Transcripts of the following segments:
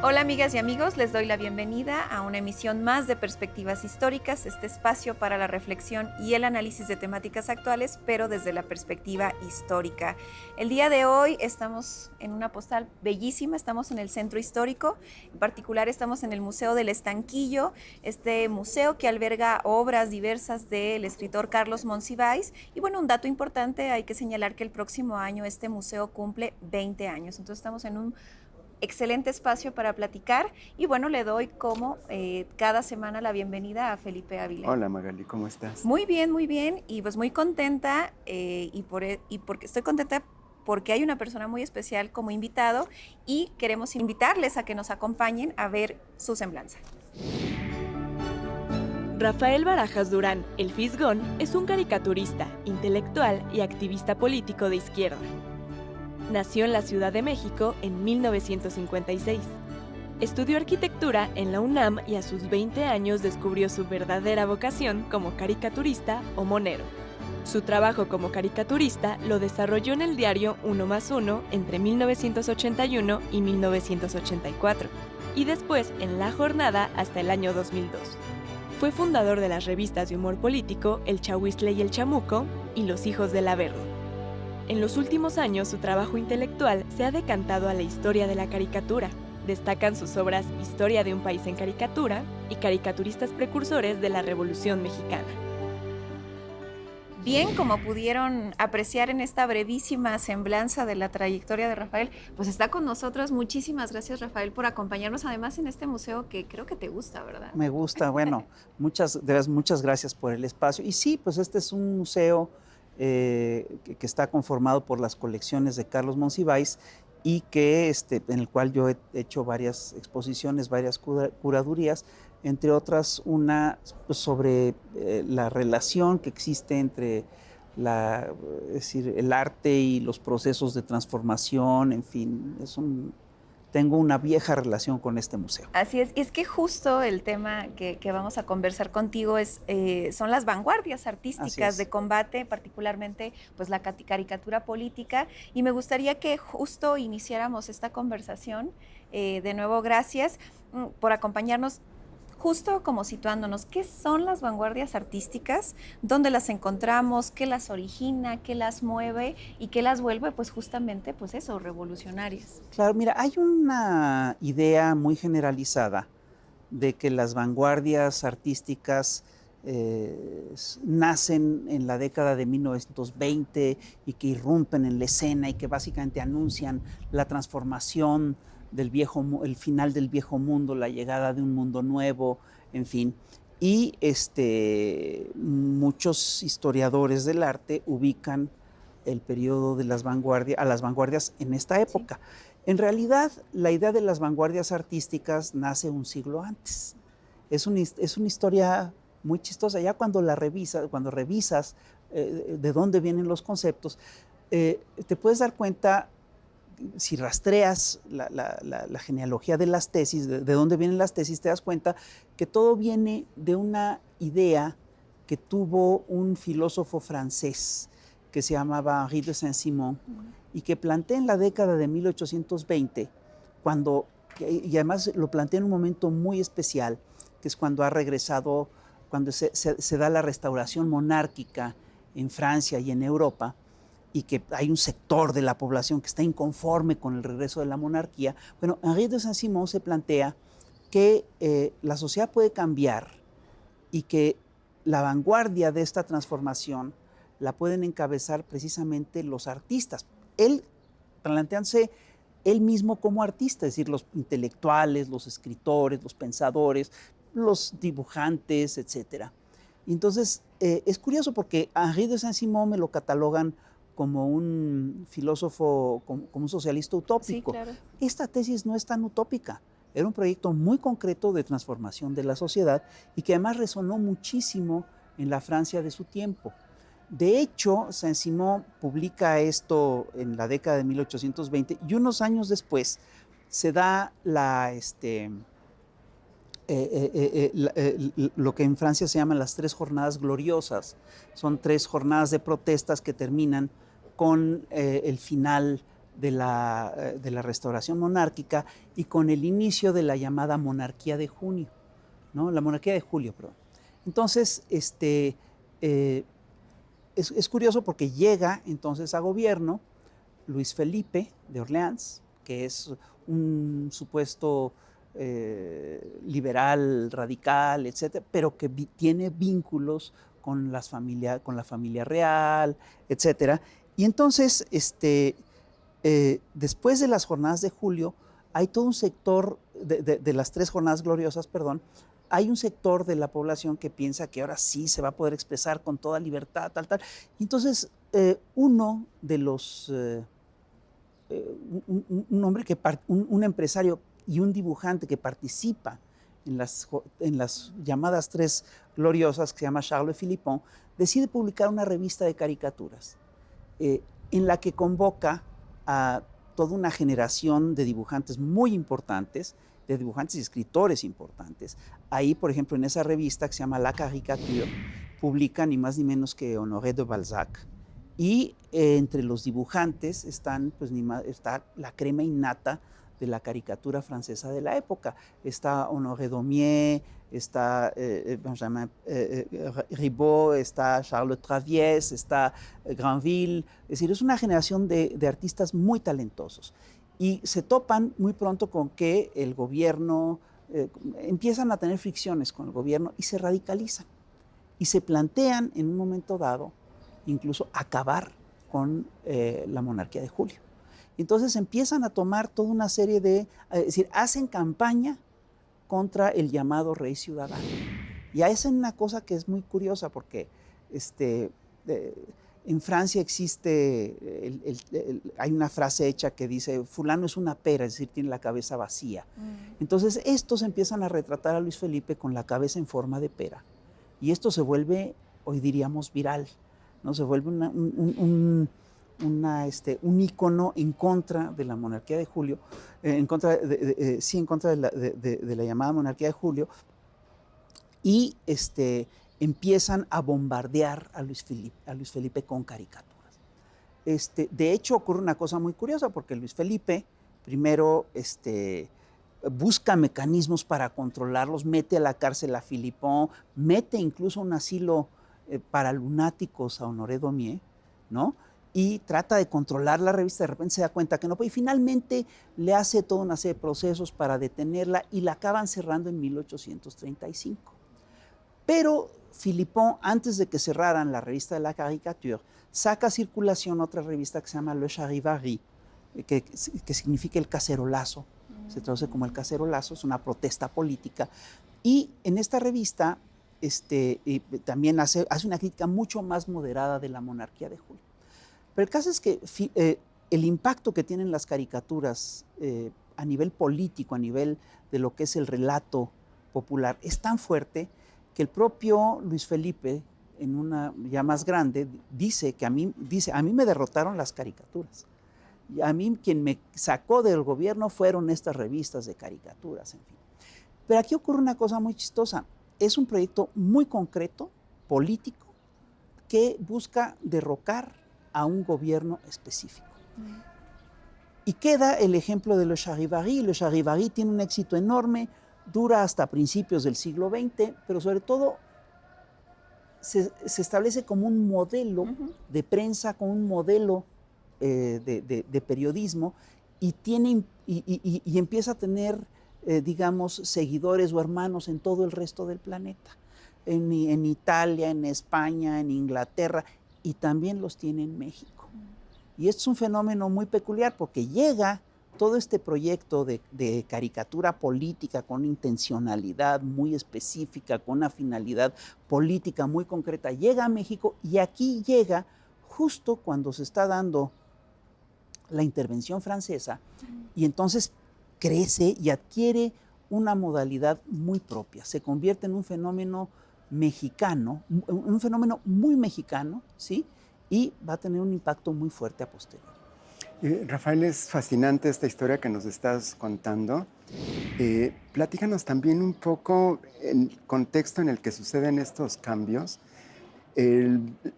Hola amigas y amigos, les doy la bienvenida a una emisión más de Perspectivas Históricas, este espacio para la reflexión y el análisis de temáticas actuales, pero desde la perspectiva histórica. El día de hoy estamos en una postal bellísima, estamos en el Centro Histórico, en particular estamos en el Museo del Estanquillo, este museo que alberga obras diversas del escritor Carlos Monsiváis. Y bueno, un dato importante, hay que señalar que el próximo año este museo cumple 20 años, entonces estamos en un excelente espacio para platicar y bueno, le doy como cada semana la bienvenida a Felipe Ávila. Hola Magali, ¿cómo estás? Muy bien y pues muy contenta y porque estoy contenta porque hay una persona muy especial como invitado y queremos invitarles a que nos acompañen a ver su semblanza. Rafael Barajas Durán, el Fisgón, es un caricaturista, intelectual y activista político de izquierda. Nació en la Ciudad de México en 1956. Estudió arquitectura en la UNAM y a sus 20 años descubrió su verdadera vocación como caricaturista o monero. Su trabajo como caricaturista lo desarrolló en el diario 1+1 entre 1981 y 1984, y después en La Jornada hasta el año 2002. Fue fundador de las revistas de humor político El Chahuiztle y El Chamuco y Los Hijos del Averno. En los últimos años, su trabajo intelectual se ha decantado a la historia de la caricatura. Destacan sus obras Historia de un país en caricatura y Caricaturistas precursores de la Revolución Mexicana. Bien, como pudieron apreciar en esta brevísima semblanza de la trayectoria de Rafael, pues está con nosotros. Muchísimas gracias, Rafael, por acompañarnos, además en este museo que creo que te gusta, ¿verdad? Me gusta, bueno, muchas gracias por el espacio. Y sí, pues este es un museo que está conformado por las colecciones de Carlos Monsiváis y en el cual yo he hecho varias exposiciones, varias curadurías, entre otras una sobre la relación que existe entre es decir, el arte y los procesos de transformación, en fin, tengo una vieja relación con este museo. Así es que justo el tema que vamos a conversar contigo son las vanguardias artísticas de combate, particularmente pues la caricatura política, y me gustaría que justo iniciáramos esta conversación. De nuevo, gracias por acompañarnos. Justo como situándonos, ¿qué son las vanguardias artísticas? ¿Dónde las encontramos? ¿Qué las origina? ¿Qué las mueve? ¿Y qué las vuelve, pues justamente, pues eso, revolucionarias? Claro, mira, hay una idea muy generalizada de que las vanguardias artísticas nacen en la década de 1920 y que irrumpen en la escena y que básicamente anuncian la transformación el final del viejo mundo, la llegada de un mundo nuevo, en fin. Y muchos historiadores del arte ubican el periodo de las vanguardias en esta época. Sí. En realidad, la idea de las vanguardias artísticas nace un siglo antes. Es una historia muy chistosa. Ya cuando revisas de dónde vienen los conceptos, te puedes dar cuenta, si rastreas la genealogía de las tesis, de dónde vienen las tesis, te das cuenta que todo viene de una idea que tuvo un filósofo francés que se llamaba Henri de Saint-Simon y que plantea en la década de 1820, y además lo plantea en un momento muy especial, que es cuando ha regresado, cuando se da la restauración monárquica en Francia y en Europa, y que hay un sector de la población que está inconforme con el regreso de la monarquía. Bueno, Henri de Saint-Simon se plantea que la sociedad puede cambiar y que la vanguardia de esta transformación la pueden encabezar precisamente los artistas. Él, planteándose él mismo como artista, es decir, los intelectuales, los escritores, los pensadores, los dibujantes, etc. Y entonces es curioso porque a Henri de Saint-Simon me lo catalogan como un filósofo, como un socialista utópico. Sí, claro. Esta tesis no es tan utópica. Era un proyecto muy concreto de transformación de la sociedad y que además resonó muchísimo en la Francia de su tiempo. De hecho, Saint-Simon publica esto en la década de 1820 y unos años después se da lo que en Francia se llaman las 3 jornadas gloriosas. Son 3 jornadas de protestas que terminan con el final de la restauración monárquica y con el inicio de la llamada monarquía de junio, ¿no? La monarquía de julio, perdón. Entonces, es curioso porque llega entonces a gobierno Luis Felipe de Orleans, que es un supuesto liberal, radical, etcétera, pero que tiene vínculos con la familia real, etcétera. Y entonces, después de las jornadas de julio, hay todo un sector de las 3 jornadas gloriosas, perdón, hay un sector de la población que piensa que ahora sí se va a poder expresar con toda libertad, tal. Y entonces, uno de los, un hombre un empresario y un dibujante que participa en las llamadas 3 gloriosas, que se llama Charles Philippon, decide publicar una revista de caricaturas en la que convoca a toda una generación de dibujantes muy importantes, de dibujantes y escritores importantes. Ahí, por ejemplo, en esa revista que se llama La Caricature, publica ni más ni menos que Honoré de Balzac. Y entre los dibujantes está la crema innata de la caricatura francesa de la época. Está Honoré Daumier, está Benjamin Ribot, está Charles Traviès, está Granville. Es decir, es una generación de artistas muy talentosos. Y se topan muy pronto con que el gobierno, empiezan a tener fricciones con el gobierno y se radicalizan. Y se plantean en un momento dado incluso acabar con la monarquía de Julio. Entonces empiezan a tomar toda una serie es decir, hacen campaña contra el llamado rey ciudadano. Y hacen una cosa que es muy curiosa porque en Francia existe, hay una frase hecha que dice, fulano es una pera, es decir, tiene la cabeza vacía. Entonces estos empiezan a retratar a Luis Felipe con la cabeza en forma de pera. Y esto se vuelve, hoy diríamos, viral, ¿no? Se vuelve un ícono en contra de la monarquía de Julio, en contra de la llamada monarquía de Julio, y empiezan a bombardear a Luis Felipe con caricaturas. De hecho, ocurre una cosa muy curiosa, porque Luis Felipe primero busca mecanismos para controlarlos, mete a la cárcel a Philippon, mete incluso un asilo para lunáticos a Honoré Daumier, ¿no? Y trata de controlar la revista, de repente se da cuenta que no puede, y finalmente le hace toda una serie de procesos para detenerla y la acaban cerrando en 1835. Pero Philippon, antes de que cerraran la revista de la Caricature, saca a circulación otra revista que se llama Le Charivari, que significa el cacerolazo, se traduce como el cacerolazo, es una protesta política, y en esta revista también hace una crítica mucho más moderada de la monarquía de Julio. Pero el caso es que el impacto que tienen las caricaturas a nivel político, a nivel de lo que es el relato popular, es tan fuerte que el propio Luis Felipe, en una ya más grande, dice a mí me derrotaron las caricaturas. Y a mí quien me sacó del gobierno fueron estas revistas de caricaturas, en fin. Pero aquí ocurre una cosa muy chistosa. Es un proyecto muy concreto, político, que busca derrocar a un gobierno específico. Y queda el ejemplo de Le Charivari. Le Charivari tiene un éxito enorme, dura hasta principios del siglo XX, pero sobre todo se establece como un modelo de prensa, como un modelo de periodismo, y empieza a tener, digamos, seguidores o hermanos en todo el resto del planeta. En Italia, en España, en Inglaterra, y también los tiene en México. Y esto es un fenómeno muy peculiar porque llega todo este proyecto de caricatura política con intencionalidad muy específica, con una finalidad política muy concreta, llega a México y aquí llega justo cuando se está dando la intervención francesa y entonces crece y adquiere una modalidad muy propia, se convierte en un fenómeno mexicano, un fenómeno muy mexicano, ¿sí? Y va a tener un impacto muy fuerte a posteriori. Rafael, es fascinante esta historia que nos estás contando. Platícanos también un poco el contexto en el que suceden estos cambios.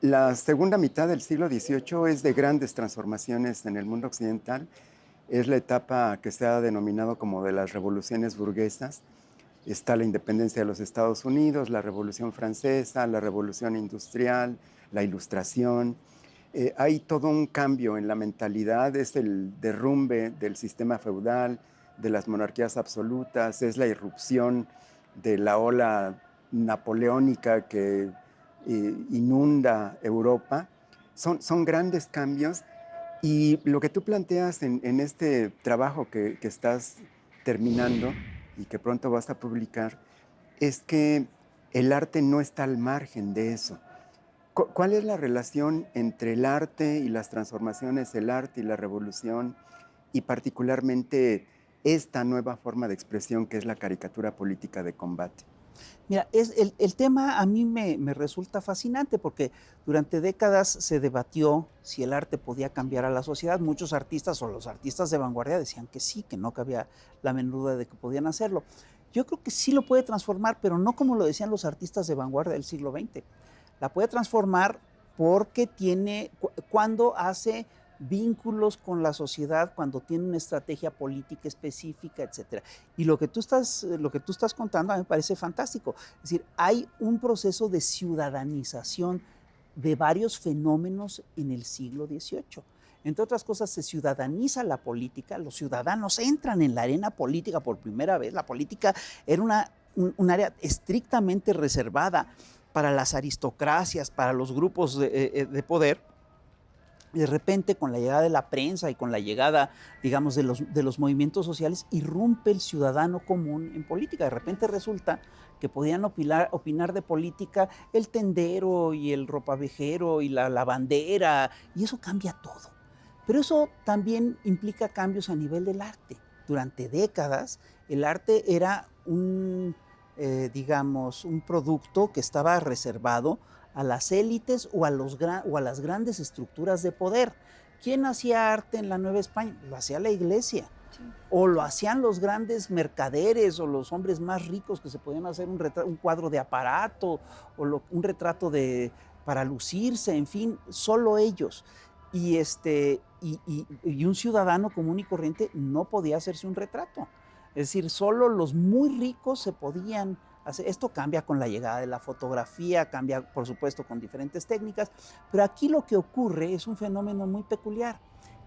La segunda mitad del siglo XVIII es de grandes transformaciones en el mundo occidental. Es la etapa que se ha denominado como de las revoluciones burguesas. Está la independencia de los Estados Unidos, la Revolución Francesa, la Revolución Industrial, la Ilustración. Hay todo un cambio en la mentalidad, es el derrumbe del sistema feudal, de las monarquías absolutas, es la irrupción de la ola napoleónica que inunda Europa. Son grandes cambios y lo que tú planteas en este trabajo que estás terminando y que pronto vas a publicar es que el arte no está al margen de eso. ¿Cuál es la relación entre el arte y las transformaciones, el arte y la revolución, y particularmente esta nueva forma de expresión que es la caricatura política de combate? Mira, el tema a mí me resulta fascinante porque durante décadas se debatió si el arte podía cambiar a la sociedad. Muchos artistas o los artistas de vanguardia decían que sí, que no cabía la menor duda de que podían hacerlo. Yo creo que sí lo puede transformar, pero no como lo decían los artistas de vanguardia del siglo XX. La puede transformar porque cuando hace vínculos con la sociedad, cuando tiene una estrategia política específica, etcétera. Y lo que tú estás contando a mí me parece fantástico. Es decir, hay un proceso de ciudadanización de varios fenómenos en el siglo XVIII. Entre otras cosas, se ciudadaniza la política, los ciudadanos entran en la arena política por primera vez. La política era un área estrictamente reservada para las aristocracias, para los grupos de poder. Y de repente, con la llegada de la prensa y con la llegada, digamos, de los movimientos sociales, irrumpe el ciudadano común en política. De repente resulta que podían opinar de política el tendero y el ropavejero y la lavandera, y eso cambia todo. Pero eso también implica cambios a nivel del arte. Durante décadas, el arte era un producto que estaba reservado a las élites o a las grandes estructuras de poder. ¿Quién hacía arte en la Nueva España? Lo hacía la iglesia. Sí. O lo hacían los grandes mercaderes o los hombres más ricos que se podían hacer un cuadro de aparato o un retrato para lucirse, en fin, solo ellos. Y un ciudadano común y corriente no podía hacerse un retrato. Es decir, solo los muy ricos se podían hacer. Esto cambia con la llegada de la fotografía, cambia por supuesto con diferentes técnicas, pero aquí lo que ocurre es un fenómeno muy peculiar,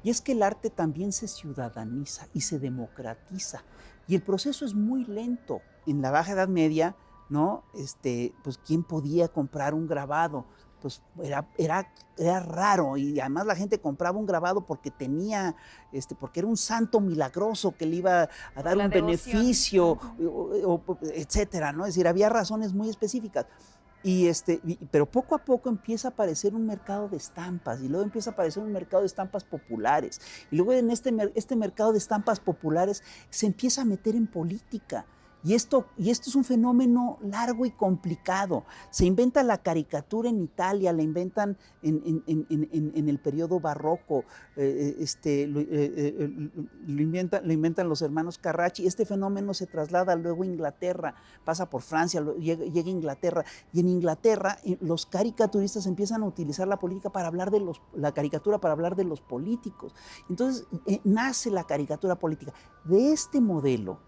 y es que el arte también se ciudadaniza y se democratiza, y el proceso es muy lento. En la Baja Edad Media, ¿no? Pues ¿quién podía comprar un grabado? Pues era raro, y además la gente compraba un grabado porque porque era un santo milagroso que le iba a dar un beneficio, etcétera, ¿no? Es decir, había razones muy específicas. Pero poco a poco empieza a aparecer un mercado de estampas, y luego empieza a aparecer un mercado de estampas populares, y luego en este mercado de estampas populares se empieza a meter en política. Y esto es un fenómeno largo y complicado. Se inventa la caricatura en Italia, la inventan en el periodo barroco, lo inventan los hermanos Carracci. Este fenómeno se traslada luego a Inglaterra, pasa por Francia, llega a Inglaterra, y en Inglaterra los caricaturistas empiezan a utilizar la caricatura para hablar de los políticos. Entonces nace la caricatura política. De este modelo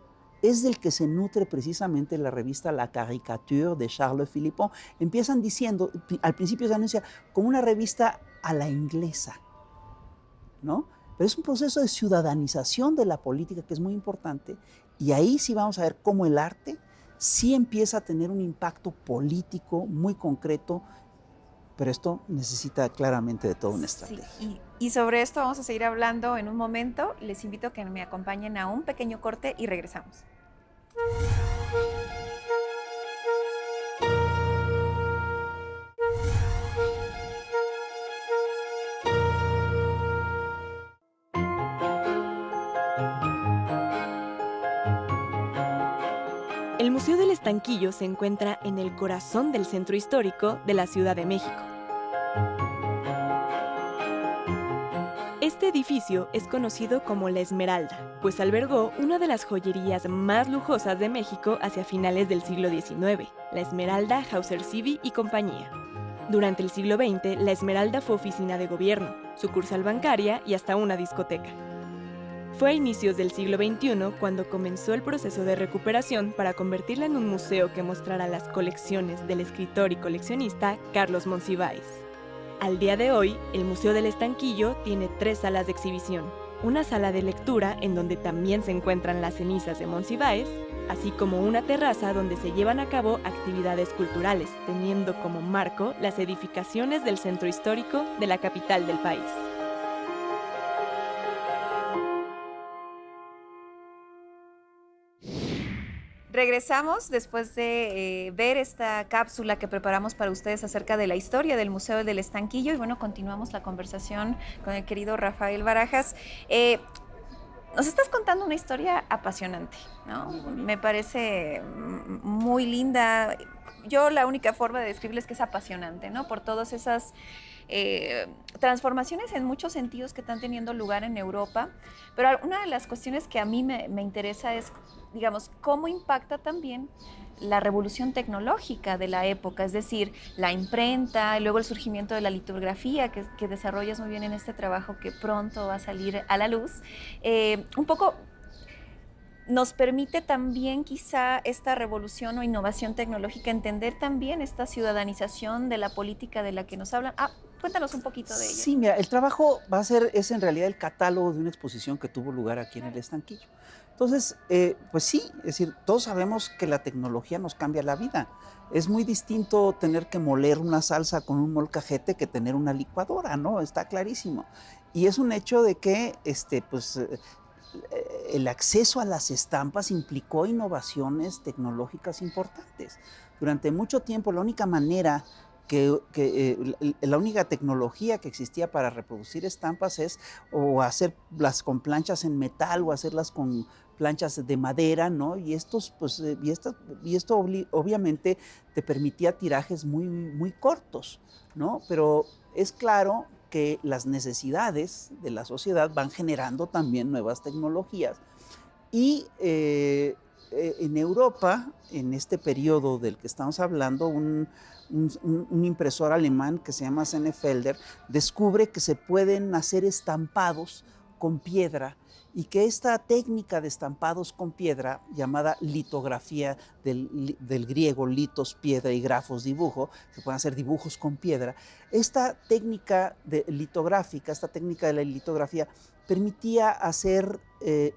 es del que se nutre precisamente la revista La Caricature de Charles Philippon. Empiezan diciendo, al principio se anuncia como una revista a la inglesa, ¿no? Pero es un proceso de ciudadanización de la política que es muy importante, y ahí sí vamos a ver cómo el arte sí empieza a tener un impacto político muy concreto, pero esto necesita claramente de toda una estrategia. Sí, y Y sobre esto vamos a seguir hablando en un momento. Les invito a que me acompañen a un pequeño corte y regresamos. El Museo del Estanquillo se encuentra en el corazón del centro histórico de la Ciudad de México. Este edificio es conocido como La Esmeralda, pues albergó una de las joyerías más lujosas de México hacia finales del siglo XIX, la Esmeralda Hauser Civi y compañía. Durante el siglo XX, La Esmeralda fue oficina de gobierno, sucursal bancaria y hasta una discoteca. Fue a inicios del siglo XXI cuando comenzó el proceso de recuperación para convertirla en un museo que mostrara las colecciones del escritor y coleccionista Carlos Monsiváis. Al día de hoy, el Museo del Estanquillo tiene 3 salas de exhibición. Una sala de lectura en donde también se encuentran las cenizas de Monsiváis, así como una terraza donde se llevan a cabo actividades culturales, teniendo como marco las edificaciones del centro histórico de la capital del país. Regresamos después de ver esta cápsula que preparamos para ustedes acerca de la historia del Museo del Estanquillo y bueno, continuamos la conversación con el querido Rafael Barajas. Nos estás contando una historia apasionante, ¿no? Me parece muy linda. Yo la única forma de describirles es que es apasionante, ¿no? Por todas esas transformaciones en muchos sentidos que están teniendo lugar en Europa. Pero una de las cuestiones que a mí me interesa es, digamos, cómo impacta también la revolución tecnológica de la época, es decir, la imprenta y luego el surgimiento de la litografía que desarrollas muy bien en este trabajo que pronto va a salir a la luz. Un poco nos permite también quizá esta revolución o innovación tecnológica entender también esta ciudadanización de la política de la que nos hablan. Cuéntanos un poquito de ello. Sí, mira, el trabajo es en realidad el catálogo de una exposición que tuvo lugar aquí en el Estanquillo. Entonces, pues sí, es decir, todos sabemos que la tecnología nos cambia la vida. Es muy distinto tener que moler una salsa con un molcajete que tener una licuadora, ¿no? Está clarísimo. Y es un hecho de que, el acceso a las estampas implicó innovaciones tecnológicas importantes. Durante mucho tiempo, la única manera la única tecnología que existía para reproducir estampas es o hacerlas con planchas en metal o hacerlas con planchas de madera, ¿no? Y esto obviamente te permitía tirajes muy, muy cortos, ¿no? Pero es claro que las necesidades de la sociedad van generando también nuevas tecnologías. Y en Europa, en este periodo del que estamos hablando, un impresor alemán que se llama Senefelder descubre que se pueden hacer estampados con piedra y que esta técnica de estampados con piedra, llamada litografía del griego litos, piedra y grafos, dibujo, se pueden hacer dibujos con piedra. Esta técnica litográfica, esta técnica de la litografía permitía hacer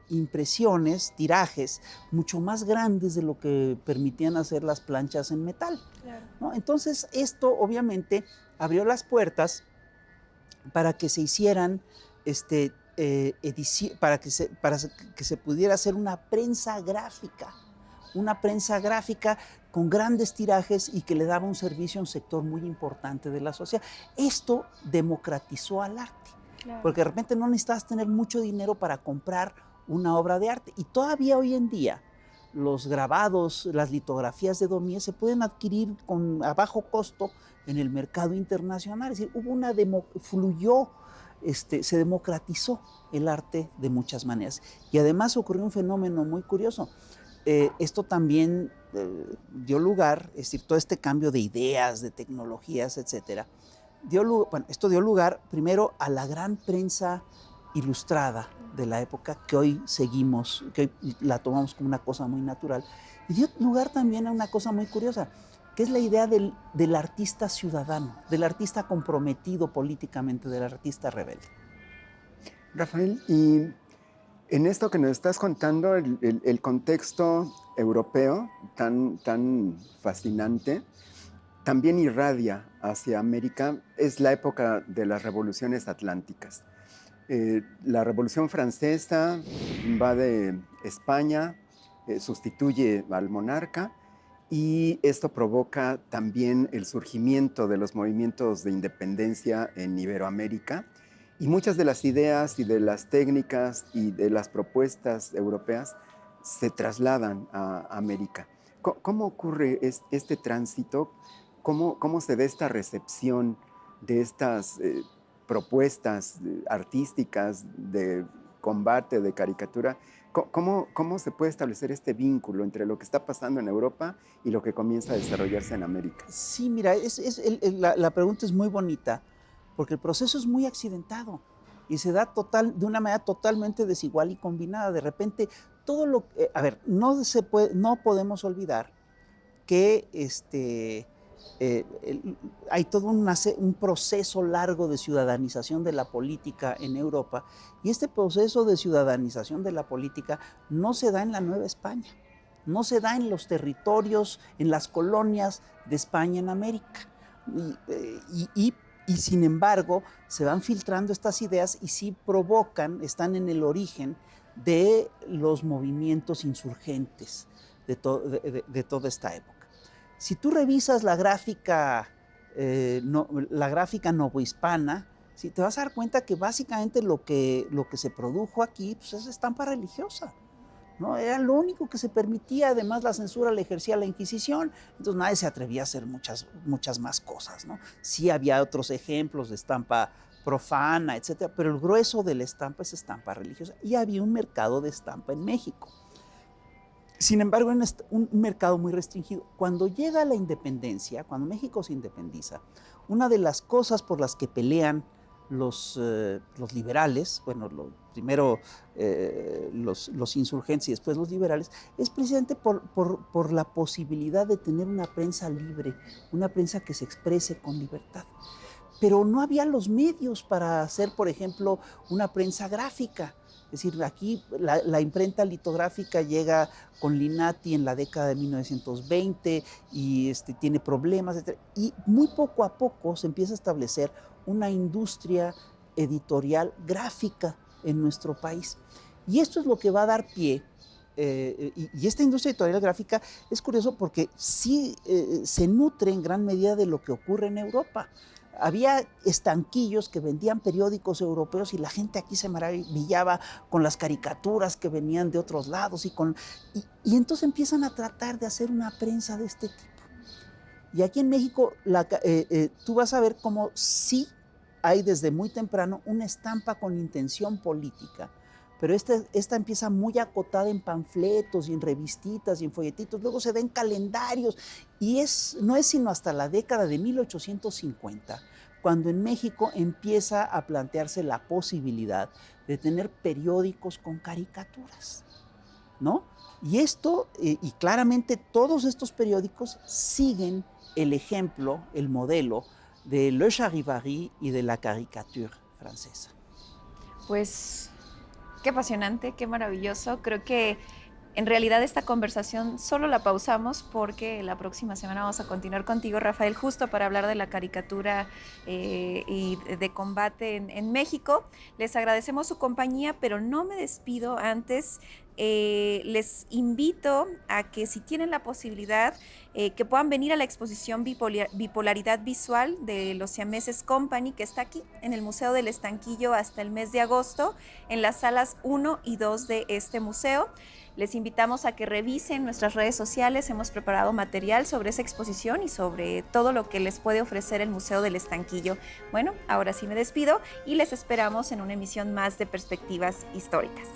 impresiones, tirajes mucho más grandes de lo que permitían hacer las planchas en metal. Claro. ¿No? Entonces esto obviamente abrió las puertas para que se hicieran para que se pudiera hacer una prensa gráfica con grandes tirajes y que le daba un servicio a un sector muy importante de la sociedad. Esto democratizó al arte. Claro. Porque de repente no necesitabas tener mucho dinero para comprar una obra de arte. Y todavía hoy en día los grabados, las litografías de Daumier se pueden adquirir a bajo costo en el mercado internacional. Es decir, se democratizó el arte de muchas maneras. Y además ocurrió un fenómeno muy curioso. Esto también dio lugar, es decir, todo este cambio de ideas, de tecnologías, etcétera, esto dio lugar primero a la gran prensa ilustrada de la época que hoy seguimos, que hoy la tomamos como una cosa muy natural, y dio lugar también a una cosa muy curiosa, que es la idea del artista ciudadano, del artista comprometido políticamente, del artista rebelde. Rafael, y en esto que nos estás contando, el contexto europeo tan fascinante, también irradia hacia América es la época de las revoluciones atlánticas. La Revolución Francesa invade España, sustituye al monarca, y esto provoca también el surgimiento de los movimientos de independencia en Iberoamérica, y muchas de las ideas y de las técnicas y de las propuestas europeas se trasladan a América. ¿Cómo ocurre este tránsito? ¿Cómo se da esta recepción de estas propuestas artísticas de combate, de caricatura? ¿Cómo se puede establecer este vínculo entre lo que está pasando en Europa y lo que comienza a desarrollarse en América? Sí, mira, la pregunta es muy bonita, porque el proceso es muy accidentado y se da de una manera totalmente desigual y combinada. De repente, no podemos olvidar que hay todo un proceso largo de ciudadanización de la política en Europa, y este proceso de ciudadanización de la política no se da en la Nueva España, no se da en los territorios, en las colonias de España en América. Y sin embargo, se van filtrando estas ideas y sí están en el origen de los movimientos insurgentes de toda esta época. Si tú revisas la gráfica novohispana, ¿sí? Te vas a dar cuenta que básicamente lo que se produjo aquí, pues, es estampa religiosa, ¿no? Era lo único que se permitía. Además, la censura la ejercía la Inquisición, entonces nadie se atrevía a hacer muchas más cosas, ¿no? Sí había otros ejemplos de estampa profana, etcétera, pero el grueso de la estampa es estampa religiosa, y había un mercado de estampa en México. Sin embargo, en un mercado muy restringido. Cuando llega la independencia, cuando México se independiza, una de las cosas por las que pelean los liberales, primero los insurgentes y después los liberales, es precisamente por la posibilidad de tener una prensa libre, una prensa que se exprese con libertad. Pero no había los medios para hacer, por ejemplo, una prensa gráfica. Es decir, aquí la imprenta litográfica llega con Linati en la década de 1920 y tiene problemas, etc. Y muy poco a poco se empieza a establecer una industria editorial gráfica en nuestro país. Y esto es lo que va a dar pie. Y esta industria editorial gráfica es curioso porque sí se nutre en gran medida de lo que ocurre en Europa. Había estanquillos que vendían periódicos europeos y la gente aquí se maravillaba con las caricaturas que venían de otros lados y entonces empiezan a tratar de hacer una prensa de este tipo. Y aquí en México tú vas a ver cómo sí hay desde muy temprano una estampa con intención política, pero esta empieza muy acotada en panfletos y en revistitas y en folletitos, luego se da en calendarios, y no es sino hasta la década de 1850 cuando en México empieza a plantearse la posibilidad de tener periódicos con caricaturas, ¿no? Y y claramente todos estos periódicos siguen el ejemplo, el modelo de Le Charivari y de la caricature francesa. Pues qué apasionante, qué maravilloso. Creo que en realidad esta conversación solo la pausamos porque la próxima semana vamos a continuar contigo, Rafael, justo para hablar de la caricatura y de combate en México. Les agradecemos su compañía, pero no me despido antes. Les invito a que si tienen la posibilidad que puedan venir a la exposición Bipolaridad Visual de los Siameses Company, que está aquí en el Museo del Estanquillo hasta el mes de agosto, en las salas 1 y 2 de este museo. Les invitamos a que revisen nuestras redes sociales. Hemos preparado material sobre esa exposición y sobre todo lo que les puede ofrecer el Museo del Estanquillo. Bueno, ahora sí me despido y les esperamos en una emisión más de Perspectivas Históricas.